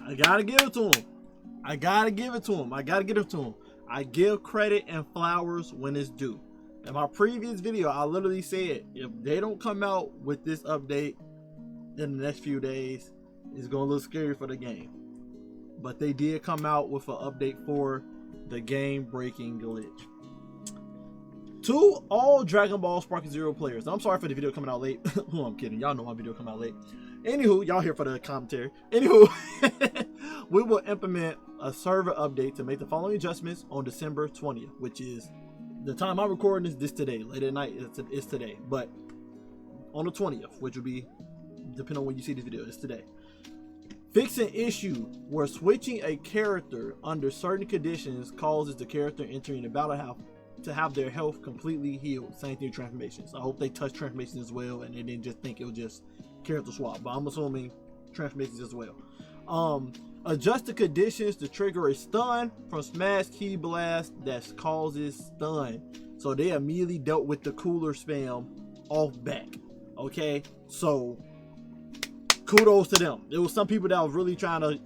I gotta give it to him. I gotta give it to him. I gotta give it to him. I give credit and flowers when it's due. In my previous video, I literally said, if they don't come out with this update in the next few days, it's gonna look scary for the game. But they did come out with an update for the game breaking glitch. To all Dragonball Sparking Zero players, I'm sorry for the video coming out late. Oh, I'm kidding. Y'all know my video come out late. Anywho, y'all here for the commentary. Anywho, we will implement a server update to make the following adjustments on December 20th, which is the time I'm recording this today. Late at night, it's today. But on the 20th, which will be, depending on when you see this video, it's today. Fix an issue where switching a character under certain conditions causes the character entering the battle to have their health completely healed. Same thing with transformations. I hope they touch transformations as well and they didn't just think it was just character swap, but I'm assuming transformations as well. Adjust the conditions to trigger a stun from smash key blast that causes stun. So they immediately dealt with the cooler spam off back. Okay, so kudos to them. There was some people that was really trying to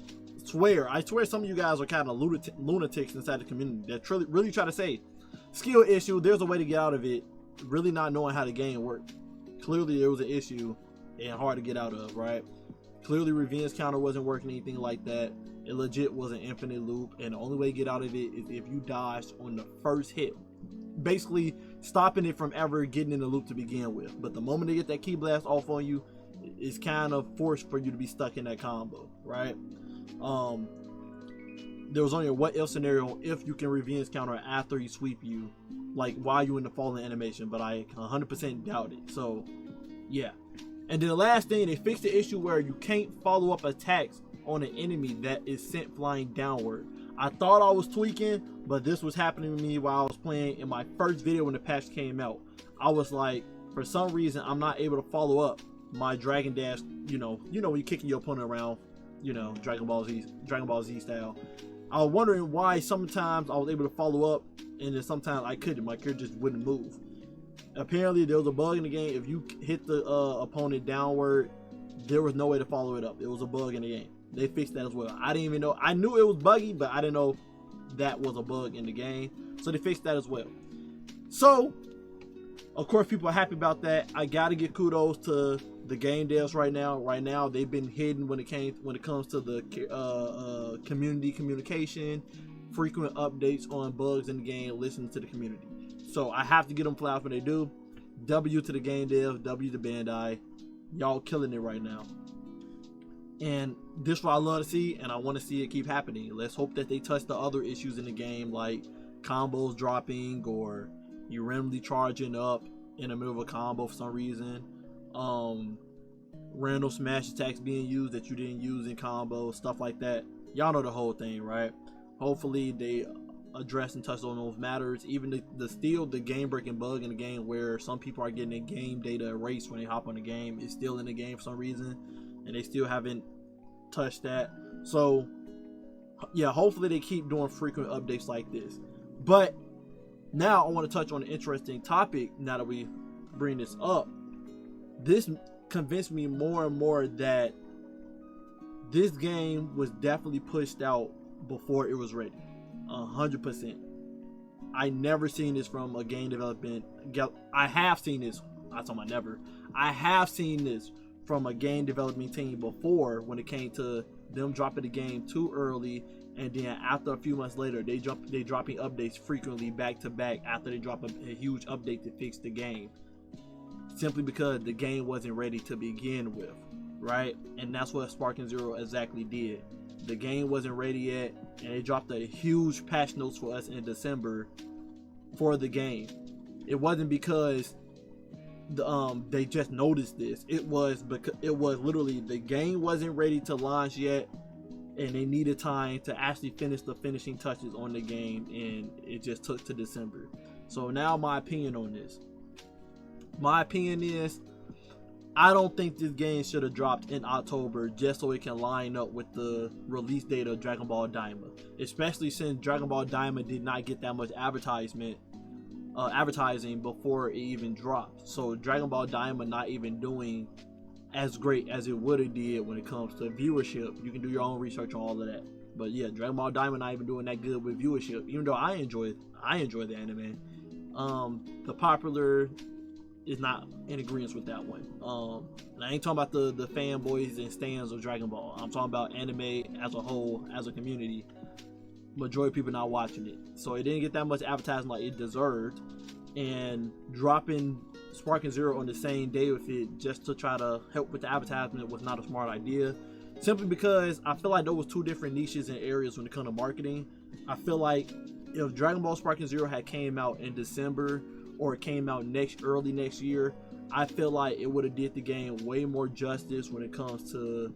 swear. I swear some of you guys are kind of lunatics inside the community that really try to say skill issue, there's a way to get out of it, really not knowing how the game worked. Clearly there was an issue and hard to get out of, right? Clearly revenge counter wasn't working, anything like that. It legit was an infinite loop, and the only way to get out of it is if you dodged on the first hit, basically stopping it from ever getting in the loop to begin with. But the moment they get that key blast off on you, it's kind of forced for you to be stuck in that combo, right? There was only a what if scenario if you can revenge counter after he sweep you, like while you in the falling animation, but I 100% doubt it. So yeah. And then the last thing, they fixed the issue where you can't follow up attacks on an enemy that is sent flying downward. I thought I was tweaking, but this was happening to me while I was playing in my first video when the patch came out. I was like, for some reason I'm not able to follow up my Dragon Dash, you know when you're kicking your opponent around, you know, Dragon Ball Z style. I was wondering why sometimes I was able to follow up and then sometimes I couldn't. My character just wouldn't move. Apparently there was a bug in the game. If you hit the opponent downward, there was no way to follow it up. It was a bug in the game. They fixed that as well. I didn't even know. I knew it was buggy, but I didn't know that was a bug in the game. So they fixed that as well. So of course people are happy about that. I gotta give kudos to the game devs right now. Right now they've been hidden when it comes to the community communication, frequent updates on bugs in the game, listening to the community. So I have to give them flowers when they do. W to the game devs, W to Bandai. Y'all killing it right now. And this is what I love to see, and I want to see it keep happening. Let's hope that they touch the other issues in the game, like combos dropping or you randomly charging up in the middle of a combo for some reason. Random smash attacks being used that you didn't use in combos, stuff like that. Y'all know the whole thing, right? Hopefully they address and touch on those matters. Even the game breaking bug in the game where some people are getting their game data erased when they hop on the game is still in the game for some reason, and they still haven't touched that. So yeah, hopefully they keep doing frequent updates like this. But now I want to touch on an interesting topic. Now that we bring this up, this convinced me more and more that this game was definitely pushed out before it was ready. 100%. I never seen this from a game development. I have seen this. I'm talking about never. I have seen this from a game development team before when it came to them dropping the game too early, and then after a few months later they dropping updates frequently back to back after they drop a huge update to fix the game, simply because the game wasn't ready to begin with, right? And that's what Sparking Zero exactly did. The game wasn't ready yet, and they dropped a huge patch notes for us in December for the game. It wasn't because they just noticed this. It was because it was literally the game wasn't ready to launch yet, and they needed time to actually finish the finishing touches on the game, and it just took to December. So now my opinion on this. My opinion is, I don't think this game should have dropped in October just so it can line up with the release date of Dragon Ball Daima, especially since Dragon Ball Daima did not get that much advertising before it even dropped. So Dragon Ball Daima not even doing as great as it would have did when it comes to viewership. You can do your own research on all of that. But yeah, Dragon Ball Diamond not even doing that good with viewership, even though I enjoy the anime. The popular is not in agreement with that one. And I ain't talking about the fanboys and stands of Dragon Ball. I'm talking about anime as a whole, as a community. Majority of people not watching it, so it didn't get that much advertising like it deserved. And dropping Sparking Zero on the same day with it just to try to help with the advertisement was not a smart idea. Simply because I feel like those was two different niches and areas when it comes to marketing. I feel like if Dragon Ball Sparking Zero had came out in December or it came out early next year, I feel like it would have did the game way more justice when it comes to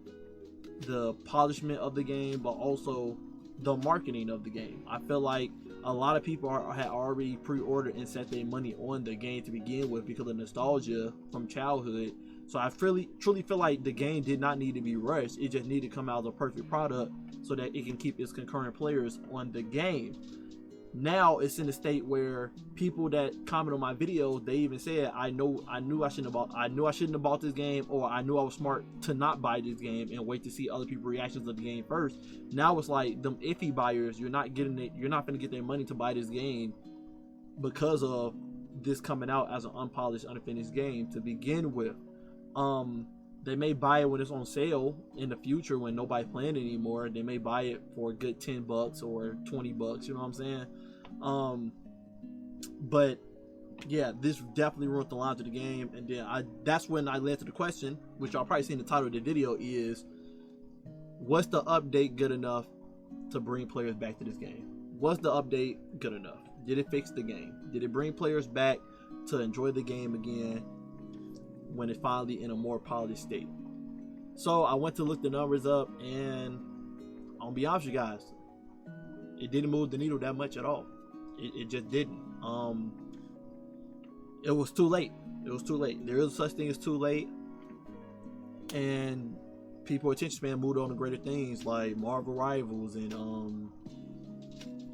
the polishment of the game, but also the marketing of the game. I feel like a lot of people had already pre-ordered and set their money on the game to begin with because of nostalgia from childhood. So I truly feel like the game did not need to be rushed. It just needed to come out as a perfect product so that it can keep its concurrent players on the game. Now it's in a state where people that comment on my videos, they even said, I knew I shouldn't have bought this game, or I knew I was smart to not buy this game and wait to see other people's reactions of the game first. Now it's like them iffy buyers, you're not going to get their money to buy this game because of this coming out as an unpolished, unfinished game to begin with. They may buy it when it's on sale in the future when nobody's playing it anymore. They may buy it for a good $10 or $20, you know what I'm saying? But yeah, this definitely ruined the launch of the game. And then that's when I led to the question, which y'all probably seen the title of the video, is was the update good enough to bring players back to this game? Was the update good enough? Did it fix the game? Did it bring players back to enjoy the game again when it's finally in a more polished state? So I went to look the numbers up, and I'm gonna be honest with you guys, it didn't move the needle that much at all. It just didn't. It was too late. There is such thing as too late, and people's attention span moved on to greater things like Marvel Rivals and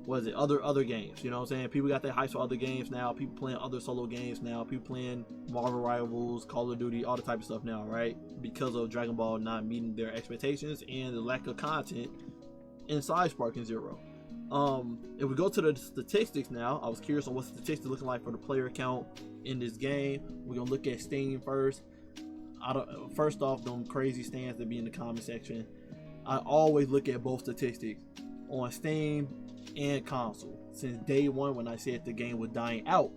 other games. You know what I'm saying? People got their hypes for other games now. People playing other solo games now. People playing Marvel Rivals, Call of Duty, all the type of stuff now, right? Because of Dragon Ball not meeting their expectations and the lack of content inside Sparking Zero. If we go to the statistics now, I was curious on what statistics looking like for the player count in this game. We're gonna look at Steam first. First off, them crazy stands that be in the comment section. I always look at both statistics on Steam and console. Since day one, when I said the game was dying out,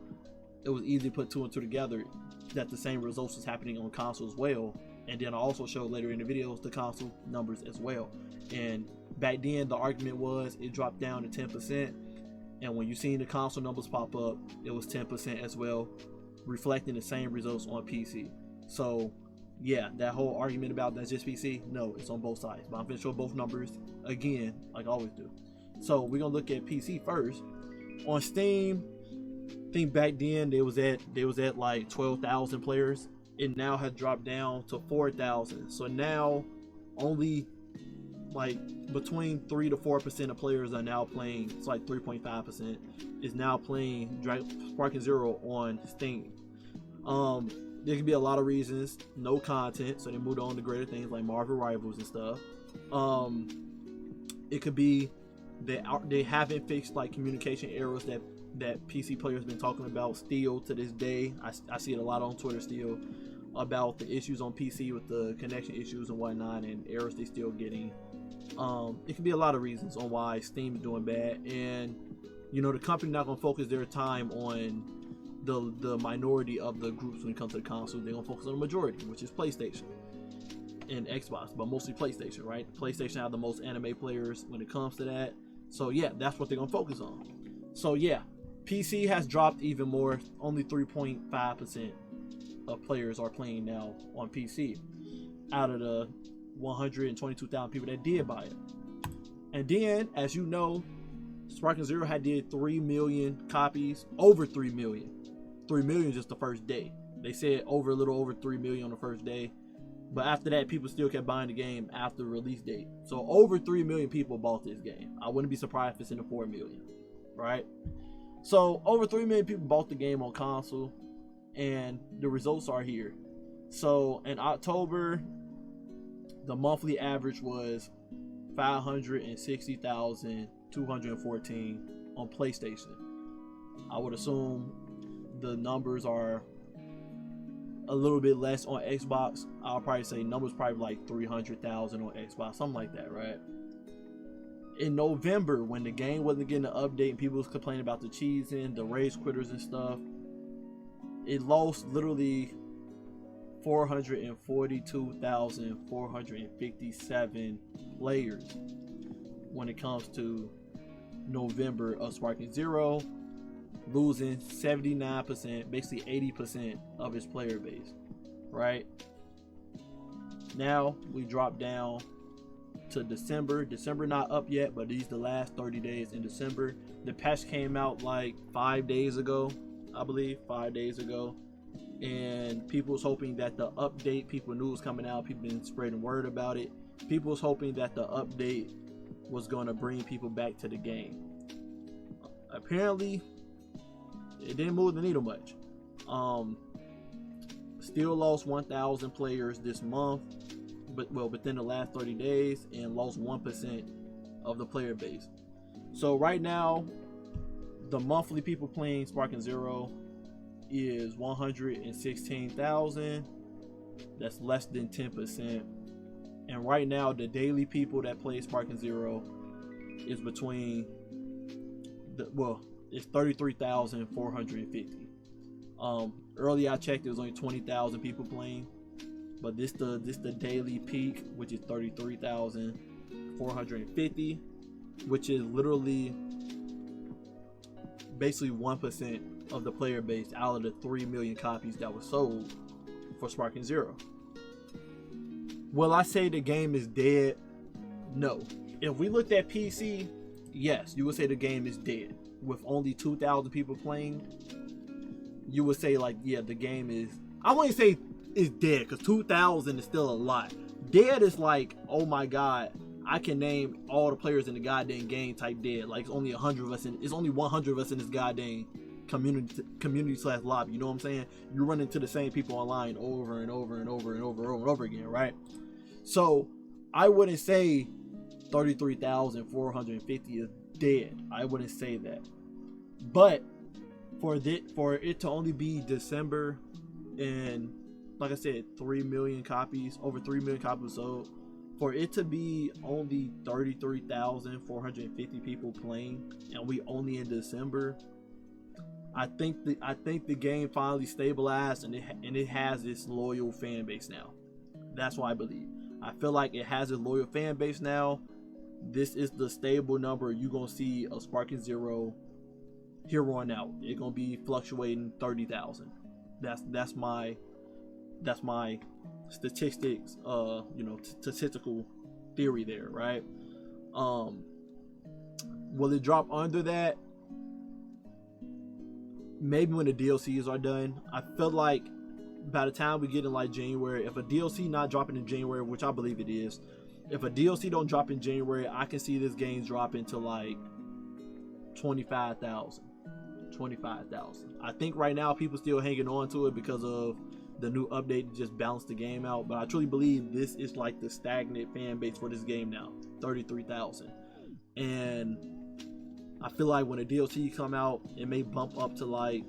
it was easy to put two and two together that the same results was happening on console as well. And then I also showed later in the videos the console numbers as well. And back then the argument was it dropped down to 10%, and when you seen the console numbers pop up, it was 10% as well, reflecting the same results on PC. So yeah, that whole argument about that's just PC, no, it's on both sides. But I'm gonna show both numbers again, like I always do. So we're gonna look at PC first. On Steam, I think back then they was at like 12,000 players. It now has dropped down to 4,000. So now only like between 3 to 4% of players are now playing. It's like 3.5% is now playing Sparking Zero on Steam. There could be a lot of reasons. No content, so they moved on to greater things like Marvel Rivals and stuff. It could be that they haven't fixed like communication errors that PC players been talking about still to this day. I see it a lot on Twitter still about the issues on PC with the connection issues and whatnot and errors they still getting. It could be a lot of reasons on why Steam is doing bad, and you know the company not gonna focus their time on the minority of the groups when it comes to the console. They're gonna focus on the majority, which is PlayStation and Xbox, but mostly PlayStation, right? PlayStation have the most anime players when it comes to that. So yeah, that's what they're gonna focus on. So yeah, PC has dropped even more. Only 3.5% of players are playing now on PC out of the 122,000 people that did buy it. And then, as you know, Sparking Zero had did 3 million copies, over 3 million. 3 million just the first day. They said a little over 3 million on the first day. But after that, people still kept buying the game after the release date. So over 3 million people bought this game. I wouldn't be surprised if it's in the 4 million, right? So over 3 million people bought the game on console, and the results are here. So in October, the monthly average was 560,214 on PlayStation. I would assume the numbers are a little bit less on Xbox. I'll probably say numbers probably like 300,000 on Xbox, something like that, right? In November, when the game wasn't getting an update and people was complaining about the cheesing, the race quitters and stuff, it lost literally 442,457 players when it comes to November of Sparking Zero, losing 79%, basically 80% of its player base, right? Now we drop down to December. December not up yet, but these the last 30 days in December. The patch came out like 5 days ago, I believe, 5 days ago. And people was hoping that the update, people knew it was coming out, people been spreading word about it. People was hoping that the update was going to bring people back to the game. Apparently, it didn't move the needle much. Still lost 1,000 players this month, but within the last 30 days, and lost 1% of the player base. So right now, the monthly people playing Sparking Zero is 116,000. That's less than 10%. And right now, the daily people that play Sparking Zero is between it's 33,450. Earlier I checked, there was only 20,000 people playing, but this the daily peak, which is 33,450, which is literally basically 1% of the player base out of the 3 million copies that were sold for Sparking Zero. Will I say the game is dead? No. If we looked at PC, yes, you would say the game is dead. With only 2,000 people playing, you would say like, yeah, the game is, I wouldn't say it's dead, because 2,000 is still a lot. Dead is like, oh my god, I can name all the players in the goddamn game type dead. Like, it's only 100 of us in, it's only 100 of us in this goddamn community/lobby. You know what I'm saying? You run into the same people online over and over and over and over and over again, right? So I wouldn't say 33,450 is dead. I wouldn't say that. But for it to only be December, and like I said, 3 million copies, over 3 million copies sold, for it to be only 33,450 people playing, and we only in December, I think the game finally stabilized, and it has its loyal fan base now. That's what I believe. I feel like it has a loyal fan base now. This is the stable number you're gonna see of Sparking Zero here on out. It's gonna be fluctuating 30,000. That's my statistics, statistical theory there, right? Will it drop under that? Maybe when the DLCs are done. I feel like by the time we get in like January, if a DLC not dropping in January, which I believe it is, if a DLC don't drop in January, I can see this game dropping to like 25,000. I think right now people still hanging on to it because of the new update to just balance the game out, but I truly believe this is like the stagnant fan base for this game now, 33,000. And I feel like when the DLC come out, it may bump up to like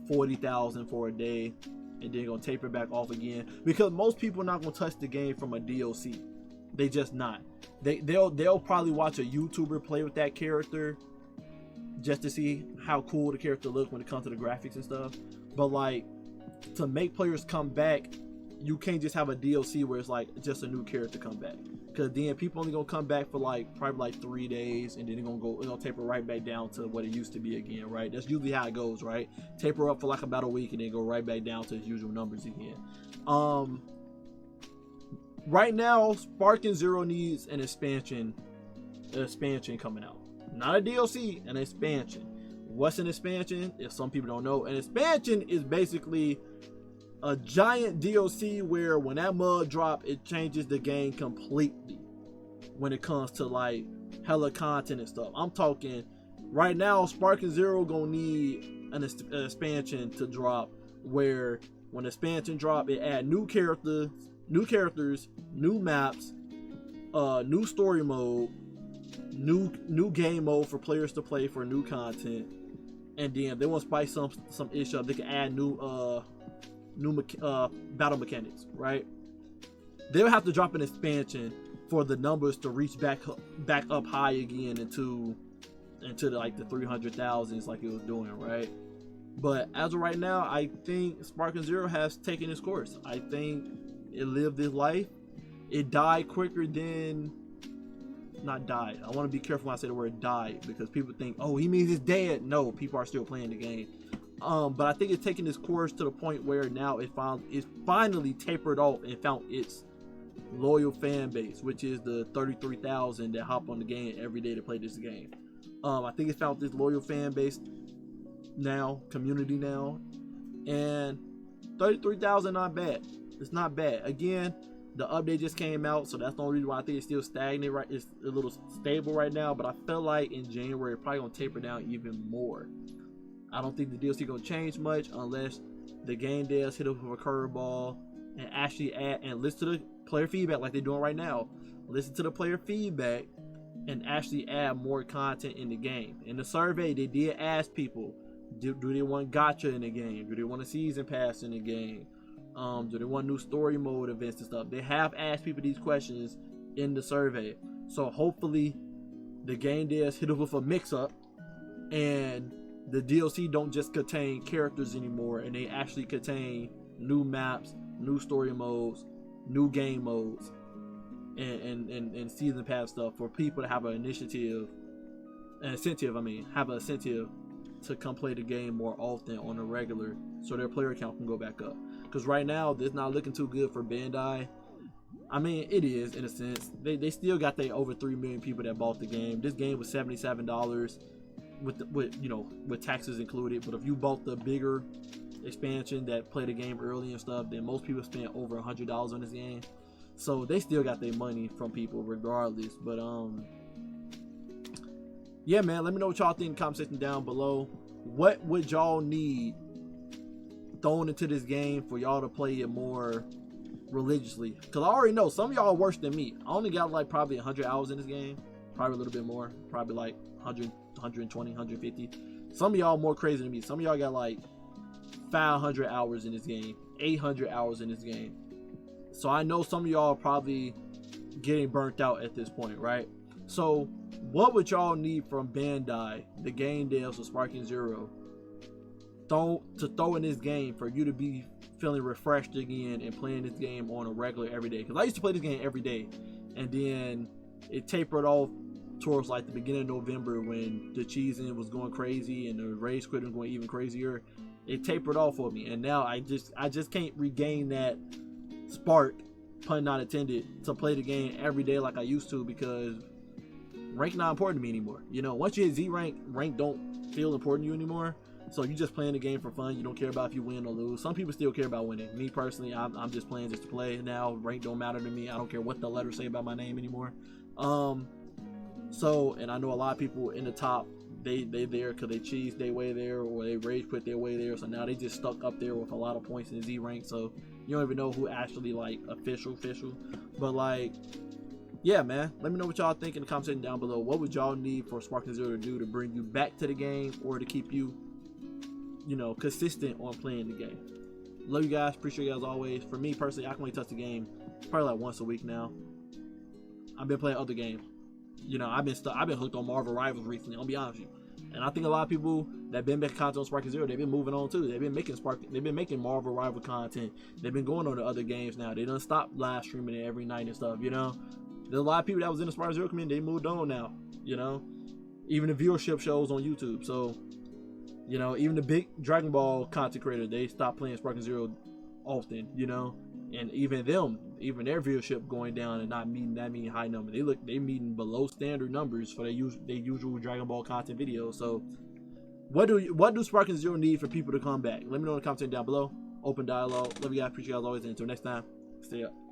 40,000 for a day, and then gonna taper back off again, because most people are not gonna touch the game from a DLC. They just not. They'll probably watch a YouTuber play with that character just to see how cool the character looks when it comes to the graphics and stuff. But like, to make players come back, you can't just have a DLC where it's like just a new character come back, because then people only gonna come back for like probably like 3 days, and then it's gonna taper right back down to what it used to be again, right? That's usually how it goes, right? Taper up for like about a week and then go right back down to its usual numbers again. Right now, Sparking Zero needs an expansion coming out, not a DLC, an expansion. What's an expansion? If some people don't know, an expansion is basically a giant DLC where when that mud drop, it changes the game completely when it comes to like hella content and stuff. I'm talking right now, Sparking Zero gonna need an expansion to drop where When the expansion drop, it add new characters, new maps, new story mode, new game mode for players to play for new content. And then if they want to spice some issue up, they can add new battle mechanics, right? They'll have to drop an expansion for the numbers to reach back up high again into like the 300,000s like it was doing, right? But as of right now, I think Sparking Zero has taken its course. I think it lived its life. It died quicker than, not died. I want to be careful when I say the word died, because people think, oh, he means it's dead. No, people are still playing the game. But I think it's taken its course to the point where now it's finally tapered off and found its loyal fan base, which is the 33,000 that hop on the game every day to play this game. I think it's found this loyal fan base now, community now, and 33,000 not bad. It's not bad. Again, the update just came out, so that's the only reason why I think it's still stagnant, right? It's a little stable right now, but I feel like in January it's probably gonna taper down even more. I don't think the DLC gonna change much unless the game devs hit up with a curveball and actually add and listen to the player feedback like they're doing right now. Listen to the player feedback and actually add more content in the game. In the survey, they did ask people, do they want gacha in the game? Do they want a season pass in the game? Do they want new story mode events and stuff? They have asked people these questions in the survey. So hopefully the game devs hit up with a mix-up and the DLC don't just contain characters anymore, and they actually contain new maps, new story modes, new game modes, and season pass stuff for people to have an incentive to come play the game more often on a regular, so their player count can go back up. Because right now it's not looking too good for Bandai. I mean, it is in a sense. They still got their over 3 million people that bought the game. This game was $77 with taxes included. But if you bought the bigger expansion that played the game early and stuff, then most people spent over $100 on this game. So they still got their money from people regardless. But yeah, man, let me know what y'all think in the comment section down below. What would y'all need thrown into this game for y'all to play it more religiously? Because I already know some of y'all are worse than me. I only got like probably 100 hours in this game, probably a little bit more, probably like 100, 120, 150. Some of y'all more crazy than me. Some of y'all got like 500 hours in this game, 800 hours in this game. So I know some of y'all are probably getting burnt out at this point, right? So what would y'all need from Bandai, the game devs of Sparking Zero, to throw in this game for you to be feeling refreshed again and playing this game on a regular everyday? Because I used to play this game every day, and then it tapered off towards like the beginning of November when the cheesing was going crazy and the rage quit was going even crazier. It tapered off for me, and now I just can't regain that spark, pun not intended, to play the game every day like I used to, because rank not important to me anymore. You know, once you hit Z rank don't feel important to you anymore. So you just playing the game for fun. You don't care about if you win or lose. Some people still care about winning. Me personally, I'm just playing just to play now. Rank don't matter to me. I don't care what the letters say about my name anymore. So, and I know a lot of people in the top, they there because they cheese their way there, or they rage quit their way there. So now they just stuck up there with a lot of points in Z rank. So you don't even know who actually like official. But like, yeah, man, let me know what y'all think in the comment section down below. What would y'all need for Sparking Zero to do to bring you back to the game, or to keep you, you know, consistent on playing the game? Love you guys, appreciate you guys always. For me personally, I can only touch the game probably like once a week now. I've been playing other games. You know, I've been hooked on Marvel Rivals recently, I'll be honest with you. And I think a lot of people that been making content on Sparking Zero, they've been moving on too. They've been making Marvel Rival content. They've been going on to other games now. They done stopped live streaming it every night and stuff, you know. There's a lot of people that was in the Sparking Zero community, they moved on now, you know. Even the viewership shows on YouTube. So, you know, even the big Dragon Ball content creator, they stopped playing Sparking Zero often, you know. And even their viewership going down and not meeting that many high numbers. They meeting below standard numbers for their usual Dragon Ball content videos. So what do Sparking Zero need for people to come back? Let me know in the comment section down below. Open dialogue. Love you guys, appreciate you guys always, and until next time, stay up.